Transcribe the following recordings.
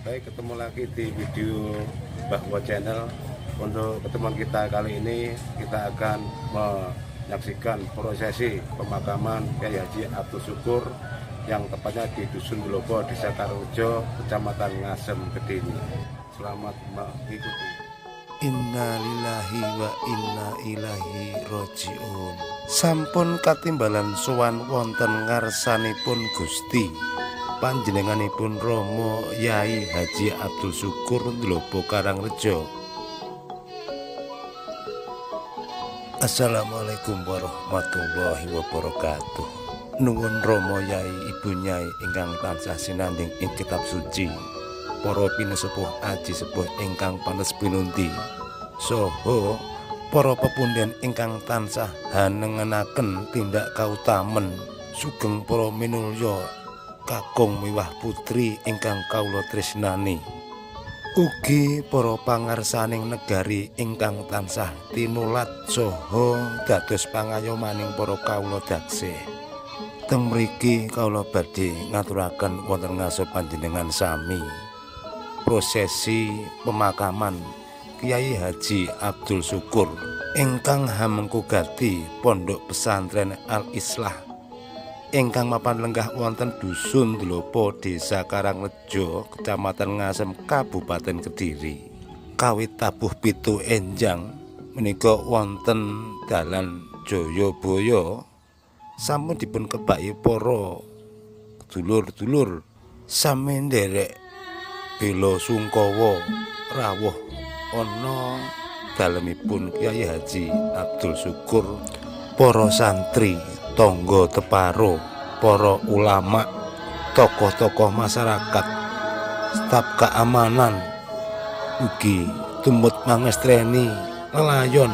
Baik, ketemu lagi di video Bahwa Channel. Untuk ketemuan kita kali ini, kita akan menyaksikan prosesi pemakaman Kyai Haji Abdul Syukur yang tepatnya di Dusun Dulopo, Desa Karangrejo, Kecamatan Ngasem, Kediri. Selamat mengikuti. Inna lillahi wa inna ilaihi roji'un. Sampun katimbalan sowan wonten ngarsanipun Gusti panjenenganipun Rama Yai Haji Abdul Syukur Dulopo Karangrejo. Assalamualaikum warahmatullahi wabarakatuh. Nuwun Rama Yai Ibu Nyai ingkang tansah sinanding ing kitab suci, para pinesepuh aji sepuh ingkang pantes pinunti, saha para pepundhen ingkang tansah hanengenaken tindak kautamen, sugeng para minulya kakung miwah putri ingkang kawula tresnani, ugi para pangarsaning negari ingkang tansah tinulat saha dados pangayomaning para kawula daksih. Teng mriki kawula badhe ngaturaken wonten ngaso panjenengan sami prosesi pemakaman Kyai Haji Abdul Syukur ingkang hamengku gati Pondok Pesantren Al Islah ingkang mapan lenggah wonten Dusun Dulopo, Desa Karangrejo, Kecamatan Ngasem, Kabupaten Kediri. Kawit tabuh pitu enjang menika wonten dalan Jayabaya sampun dipun kebaki para dulur-dulur sami nderek bela sungkawa rawuh ana dalemipun Kyai Haji Abdul Syukur, para santri, tangga teparo, para ulama, tokoh-tokoh masyarakat, staf keamanan, ugi tumut mangestreni lelayon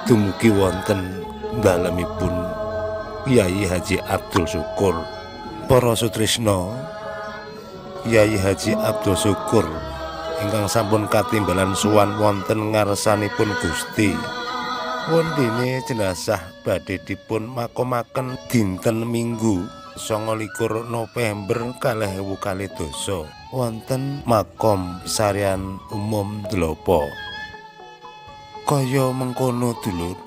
dumugi wonten dalemipun Kyai Haji Abdul Syukur. Para sutrisna, Kyai Haji Abdul Syukur ingkang sampun katimbalan sowan wonten ngarsanipun Gusti wondene jenazah badhe dipun makomaken dinten Minggu 29 November 2022 wonten makom Sarian Umum Dulopo. Kaya mengkono dulur,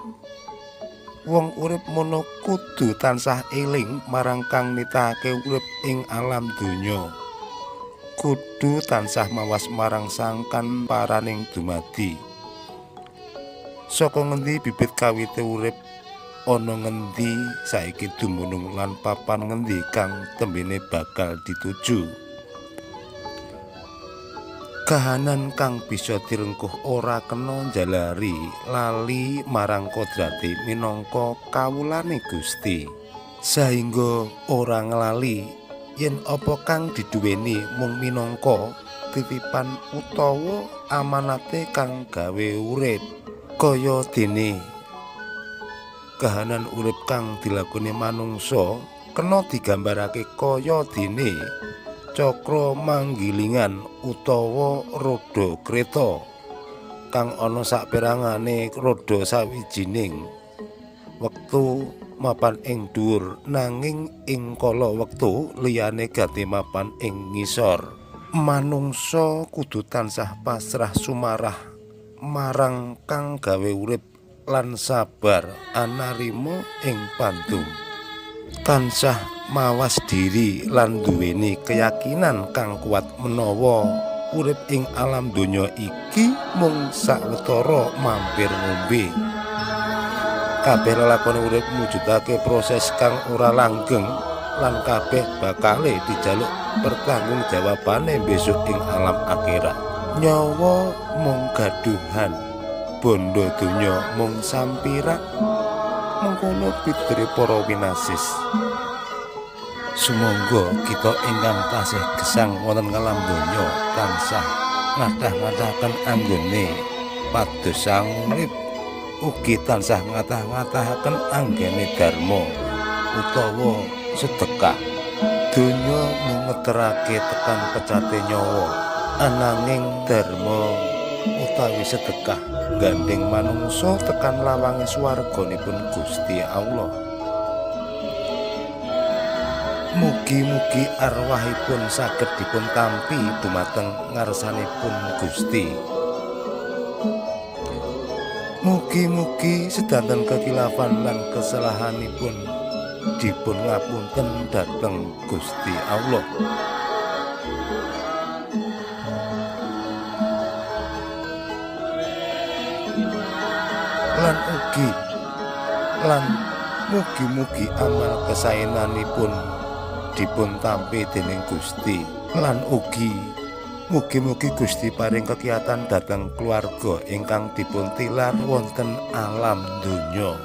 wong urip mono kudu tansah eling marang kang nitahake urip ing alam donya. Kudu tansah mawas marang sangkan paraning dumadi. Saka ngendi bibit kawite urip, ana ngendi saiki dumunung lan papan ngendi kang tembene bakal dituju. Kahanan kang bisa direngkuh ora kena njalari lali marang kodrati minangka kawulane Gusti, saengga ora nglali yen apa kang diduweni mung minangka titipan utawa amanate kang gawe urip. Kaya dene kahanan urip kang dilakoni manungsa kena digambarake kaya dene cakra manggilingan utawa roda kreta kang ana saperangane roda sawijining wektu mapan ing dhuwur, nanging ing kala wektu liyane gati mapan ing ngisor. Manungsa kudu tansah pasrah sumarah marang kang gawe urip lan sabar anarima ing pandum. Tansah mawas diri lan duweni keyakinan kang kuat menawa urip ing alam donya iki mung sawetara mampir ngombe. Kabeh lelakon urip mujudake proses kang ora langgeng lan kabeh bakale dijaluk pertanggungjawabane besok ing alam akhirat. Nyawa mung gaduhan, bondo donya mung sampirak, mengkono pitri para winasis. Sumangga kita ingkang tasih gesang wonten ngalam donya tansah ngadah-ngadahaken anggone pados urip, ugi tansah ngatah-ngatahaken anggene dharma utawa sedekah. Donya mung ngeterake tekan pecate nyawa, ananging dharma utawi sedekah gandeng manungsa tekan lawange swarganipun Gusti Allah. Mugi-mugi arwahipun saged dipun tampi dumateng ngarsanipun Gusti. Mugi-mugi sedanten kekilafan lan kesalahanipun dipun ngapunten dhateng Gusti Allah. Lan mugi-mugi amal kesaenanipun dipun tampi dening Gusti, lan mugi-mugi Gusti paring kekiyatan dhateng keluarga ingkang dipun tilar wonten alam donya.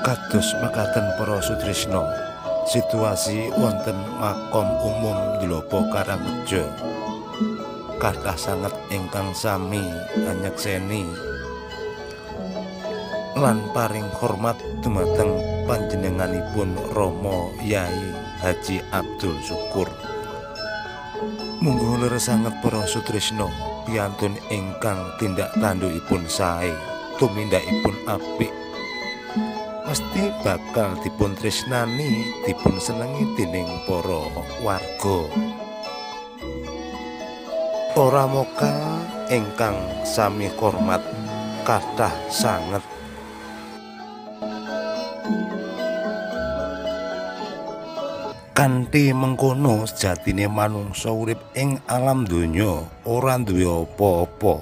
Kados mekaten para sutresna, situasi wonten makom umum Ndlopo Karangreja kathah sanget ingkang sami anyekseni lan paring hormat dumateng panjenenganipun Rama Yai Haji Abdul Syukur. Munggo leres sanget para sutresna piantun ingkang tindak tandukipun sae, tumindakipun apik, mesti bakal dipun tresnani, dipun senengi dening para warga. Ora mokal ingkang sami hormat kathah sanget. Kanthi mengkono sejatine manungsa urip ing alam donya ora duwe apa-apa.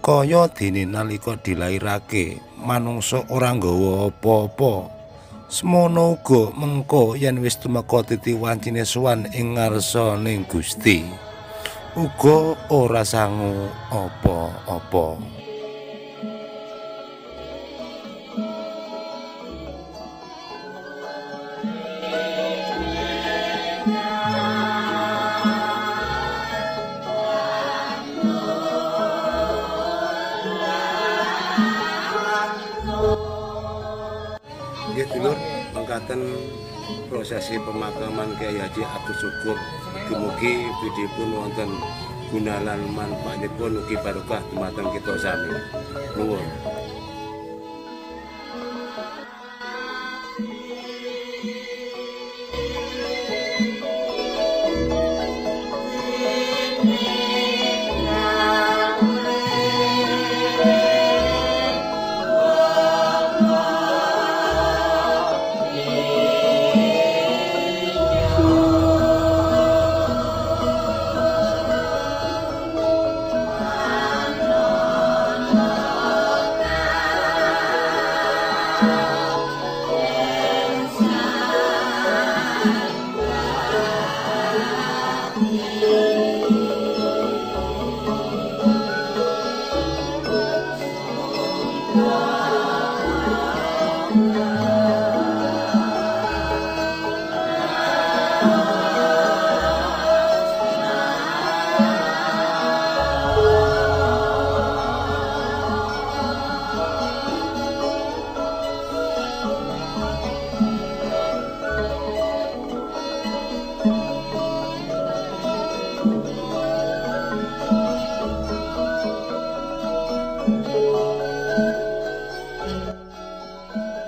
Kaya dene nalika dilairake manungsa ora nggawa apa-apa, semono uga mengko yen wis tumeka titi wancine sowan ing ngarsaning Gusti, uga ora sangu apa-apa. Nggih dulur, mengkaten prosesi pemakaman Kyai Haji Abdul Syukur. Mugi bidipun wonten guna lan manfaatipun ugi barokah dumateng kita sami. Nuwun.